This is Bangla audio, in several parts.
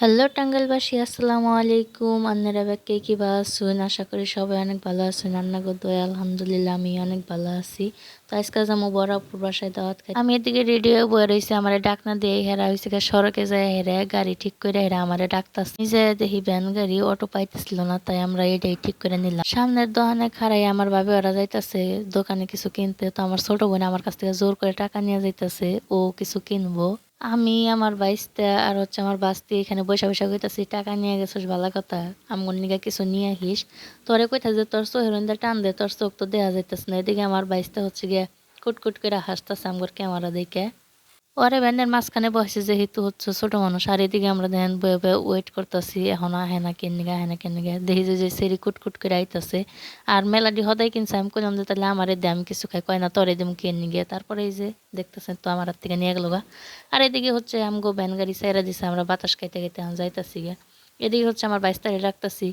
হ্যালো টাঙ্গাইলবাসী, আসসালামু আলাইকুম। আপনারা কে কি ভালো আছেন? আশা করি সবাই অনেক ভালো আছেন। রান্নাঘর দয়া আলহামদুলিল্লাহ আমি অনেক ভালো আছি। তো আজকে যাবো বড়াপুর বাসায় দাওয়াত খাই। আমি এদিকে রেডি হয়ে বয়ে রয়েছি, আমার ডাকনা দিয়ে হেরা হয়েছে সড়কে যায় হেরা গাড়ি ঠিক করে হেরা আমার ডাকতাছে। নিজে দেখি ভ্যান গাড়ি অটো পাইতেছিল না, তাই আমরা এটাই ঠিক করে নিলাম। সামনের দোকানে খাড়াই আমার ভাবে ওরা যাইতেছে দোকানে কিছু কিনতে। তো আমার ছোট বোন আমার কাছ থেকে জোর করে টাকা নিয়ে যাইতেছে, ও কিছু কিনবো। আমি আমার বাইশটা আর আমার বাস্তি এখানে বৈশা বৈশা কইতাছি টাকা নিয়ে গেছিস ভালো কথা, আমগর নিগা কিছু নিয়ে আহিস। তোরে কইতা যে তোর চোহেরন্দা টান দে, তোর চোখ তো দেয়া যাইতেছে না। এদিকে আমার বাইশটা গিয়ে কুটকুট করে হাসতেছে আমগর ক্যামেরা দেখে। ওরে ভ্যানের মাঝখানে বসে যেহেতু ছোট মানুষ, আর এদিকে আমরা দেখেন বয়ে বয়ে ওয়েট করতেছি এখন আহে না কেনিগা আহে না কেনিগা, দেখি যে সেরি কুটকুট করে আইতাছে। আর মেলাডি হদাই কিনছে, আমি কইলাম যে তাহলে আমারে দে আমি কিছু খাই, কয় না তোরে দিম কেনিগে। তারপরে এই যে দেখতেছেন তো আমার হাত থেকে নিয়ে গেল গা। আর এদিকে আমগো ভ্যান গাড়ি সাইরা দিছে, আমরা বাতাস খাইতে খাইতে এখন যাইতাছি গে। এদিকে আমার 22 তারিখ রাখতেছি।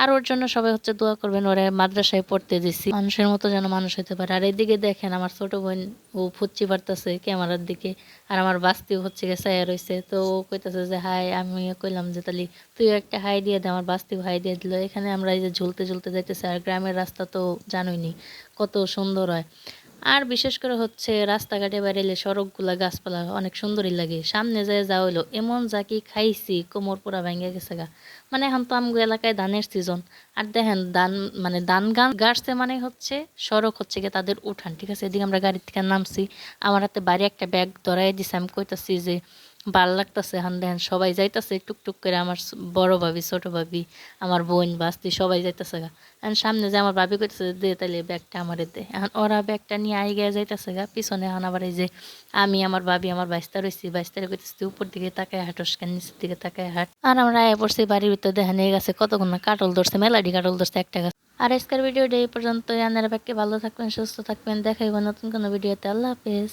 আর ওর জন্য সবাই দোয়া করবেন, ওরে মাদ্রাসায় পড়তে দিছি, মানুষের মতো যেন মানুষ হতে পারে। আর এদিকে দেখেন আমার ছোট বোন ও ফুচ্চি পারতেছে ক্যামেরার দিকে, আর আমার বাস্তিও চায়া রয়েছে। তো ও কইতেছে যে হাই, আমি কইলাম যে তাহলে তুইও একটা হাই দিয়ে দে, আমার বাস্তিও হাই দিয়ে দিল। এখানে আমরা এই যে ঝুলতে ঝুলতে যাইতেছে, আর গ্রামের রাস্তা তো জানোইনি কত সুন্দর হয়। আর বিশেষ করে রাস্তাঘাটে বেরোলে সড়কগুলা গাছপালা অনেক সুন্দরই লাগে। সামনে যায় যা হইলো এমন যা কি খাইছি কোমর পুরা ভেঙে গেছে গা। মানে এখন তো আমগো এলাকায় ধানের সিজন। আর দেখেন ধান মানে ধান গান গাড়ছে মানে সড়ক গিয়ে তাদের উঠান, ঠিক আছে। এদিকে আমরা গাড়ি থেকে নামছি, আমার হাতে বাড়ি একটা ব্যাগ ধরাই দিছে। আমি কইতাছি যে ভাল লাগতেছে। এখন দেখেন সবাই যাইতেছে টুকটুক করে, আমার বড় ভাবি ছোট ভাবি আমার বোন বাস্তি সবাই যাইতেছে গা। এখন সামনে যে আমার ভাবি কইতেছে দে তাইলে ব্যাগটা আমারে দে। এখন ওরা ব্যাগটা নিয়ে আই গিয়ে যাইতেছে গা পিছনে। এখন আবার এই যে আমি আমার ভাবি আমার বাইস্তা রয়েছি, বাইস্তারে কইতেছি উপর দিকে তাকায় হাঁটোস কেন, নিচের দিকে তাকায় হাঁট। আর আমরা আয়া পড়ছি বাড়ির ভিতর, দেখেন এই গাছে কতক্ষণ না কাটল ধরছে, মেলাডি কাটল ধরছে একটা গাছ। আর আজকের ভিডিওটা এই পর্যন্ত। আপনারা বাকি ভালো থাকবেন সুস্থ থাকবেন, দেখাইব নতুন কোনো ভিডিওতে। আল্লাহ হাফেজ।